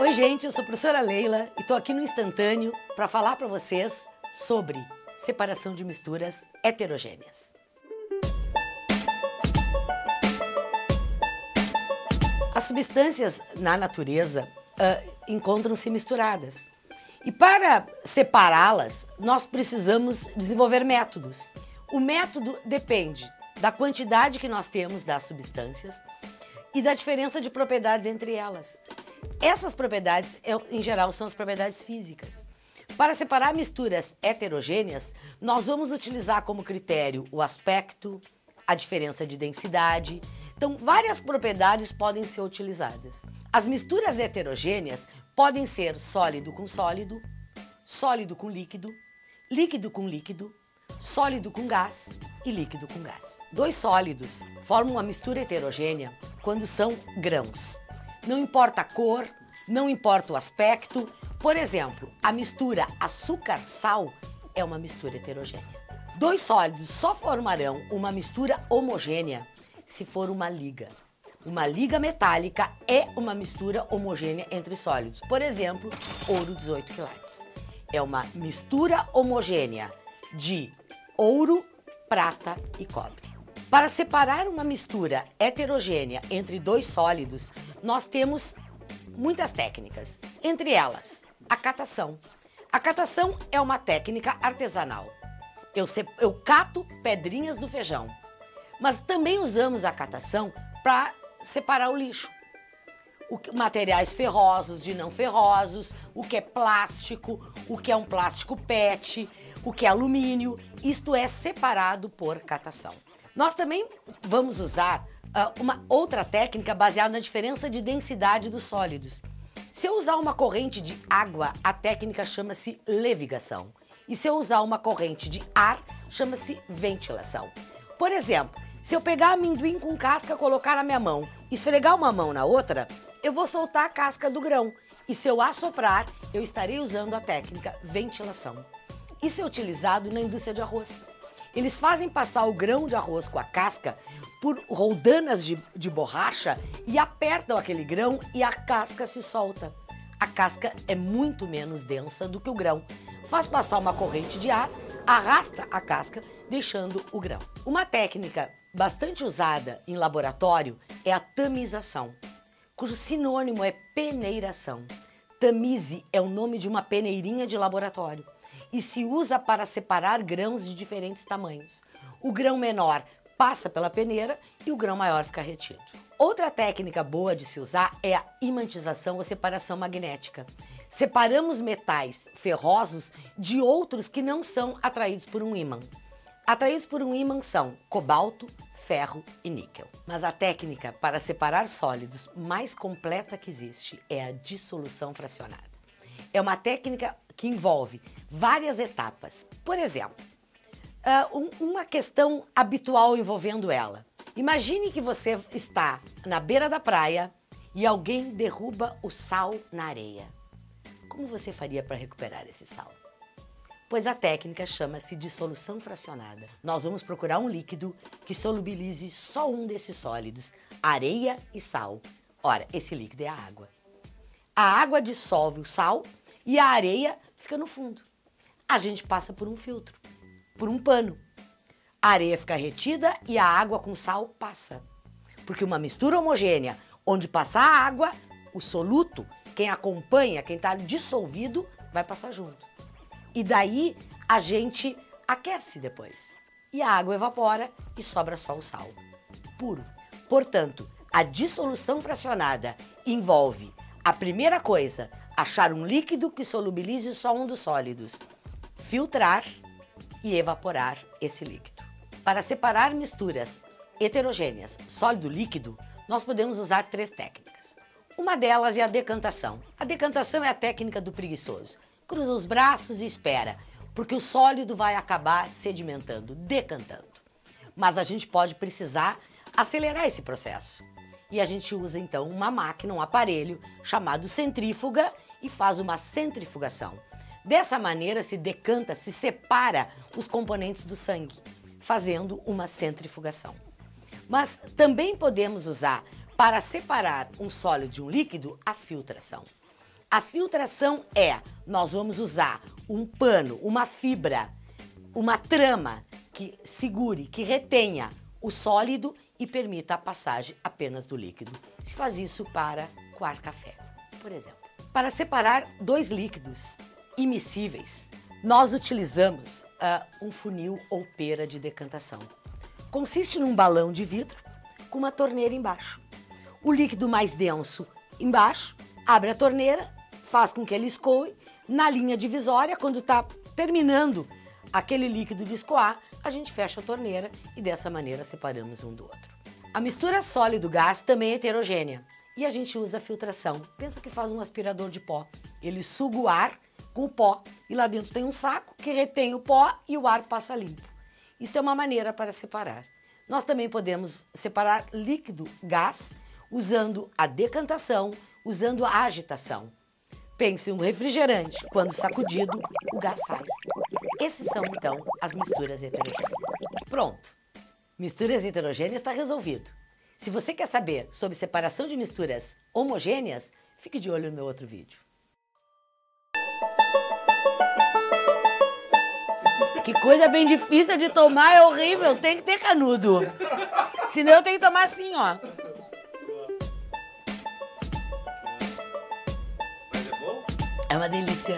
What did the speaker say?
Oi gente, eu sou a professora Leila e estou aqui no Instantâneo para falar para vocês sobre separação de misturas heterogêneas. As substâncias na natureza encontram-se misturadas e para separá-las nós precisamos desenvolver métodos. O método depende da quantidade que nós temos das substâncias e da diferença de propriedades entre elas. Essas propriedades, em geral, são as propriedades físicas. Para separar misturas heterogêneas, nós vamos utilizar como critério o aspecto, a diferença de densidade. Então, várias propriedades podem ser utilizadas. As misturas heterogêneas podem ser sólido com sólido, sólido com líquido, líquido com líquido, sólido com gás e líquido com gás. Dois sólidos formam uma mistura heterogênea quando são grãos. Não importa a cor, não importa o aspecto. Por exemplo, a mistura açúcar-sal é uma mistura heterogênea. Dois sólidos só formarão uma mistura homogênea se for uma liga. Uma liga metálica é uma mistura homogênea entre sólidos. Por exemplo, ouro 18 quilates. É uma mistura homogênea de ouro, prata e cobre. Para separar uma mistura heterogênea entre dois sólidos, nós temos muitas técnicas. Entre elas, a catação. A catação é uma técnica artesanal. Eu cato pedrinhas do feijão, mas também usamos a catação para separar o lixo. Materiais ferrosos de não ferrosos, o que é plástico, o que é um plástico PET, o que é alumínio, isto é separado por catação. Nós também vamos usar uma outra técnica baseada na diferença de densidade dos sólidos. Se eu usar uma corrente de água, a técnica chama-se levigação. E se eu usar uma corrente de ar, chama-se ventilação. Por exemplo, se eu pegar amendoim com casca, colocar na minha mão, esfregar uma mão na outra, eu vou soltar a casca do grão. E se eu assoprar, eu estarei usando a técnica ventilação. Isso é utilizado na indústria de arroz. Eles fazem passar o grão de arroz com a casca por roldanas de borracha e apertam aquele grão e a casca se solta. A casca é muito menos densa do que o grão. Faz passar uma corrente de ar, arrasta a casca, deixando o grão. Uma técnica bastante usada em laboratório é a tamização, cujo sinônimo é peneiração. Tamize é o nome de uma peneirinha de laboratório e se usa para separar grãos de diferentes tamanhos. O grão menor passa pela peneira e o grão maior fica retido. Outra técnica boa de se usar é a imantização ou separação magnética. Separamos metais ferrosos de outros que não são atraídos por um ímã. Atraídos por um ímã são cobalto, ferro e níquel. Mas a técnica para separar sólidos mais completa que existe é a dissolução fracionada. É uma técnica que envolve várias etapas. Por exemplo, uma questão habitual envolvendo ela. Imagine que você está na beira da praia e alguém derruba o sal na areia. Como você faria para recuperar esse sal? Pois a técnica chama-se dissolução fracionada. Nós vamos procurar um líquido que solubilize só um desses sólidos, areia e sal. Ora, esse líquido é a água. A água dissolve o sal e a areia fica no fundo. A gente passa por um filtro, por um pano. A areia fica retida e a água com sal passa. Porque uma mistura homogênea, onde passa a água, o soluto, quem acompanha, quem está dissolvido, vai passar junto. E daí a gente aquece depois. E a água evapora e sobra só o sal puro. Portanto, a dissolução fracionada envolve a primeira coisa, achar um líquido que solubilize só um dos sólidos, filtrar e evaporar esse líquido. Para separar misturas heterogêneas sólido-líquido, nós podemos usar três técnicas. Uma delas é a decantação. A decantação é a técnica do preguiçoso. Cruza os braços e espera, porque o sólido vai acabar sedimentando, decantando. Mas a gente pode precisar acelerar esse processo. E a gente usa então uma máquina, um aparelho chamado centrífuga e faz uma centrifugação. Dessa maneira se decanta, se separa os componentes do sangue, fazendo uma centrifugação. Mas também podemos usar, para separar um sólido de um líquido, a filtração. A filtração nós vamos usar um pano, uma fibra, uma trama que segure, que retenha o sólido e permita a passagem apenas do líquido. Se faz isso para coar café, por exemplo. Para separar dois líquidos immiscíveis, nós utilizamos um funil ou pera de decantação. Consiste num balão de vidro com uma torneira embaixo. O líquido mais denso embaixo, abre a torneira, faz com que ele escoe. Na linha divisória, quando está terminando aquele líquido de escoar, a gente fecha a torneira e dessa maneira separamos um do outro. A mistura sólido-gás também é heterogênea e a gente usa a filtração. Pensa que faz um aspirador de pó. Ele suga o ar com o pó e lá dentro tem um saco que retém o pó e o ar passa limpo. Isso é uma maneira para separar. Nós também podemos separar líquido-gás usando a decantação, usando a agitação. Pense em um refrigerante, quando sacudido, o gás sai. Esses são, então, as misturas heterogêneas. Pronto! Misturas heterogêneas está resolvido. Se você quer saber sobre separação de misturas homogêneas, fique de olho no meu outro vídeo. Que coisa bem difícil de tomar, é horrível, tem que ter canudo. Senão eu tenho que tomar assim, ó. Mas é bom? É uma delícia.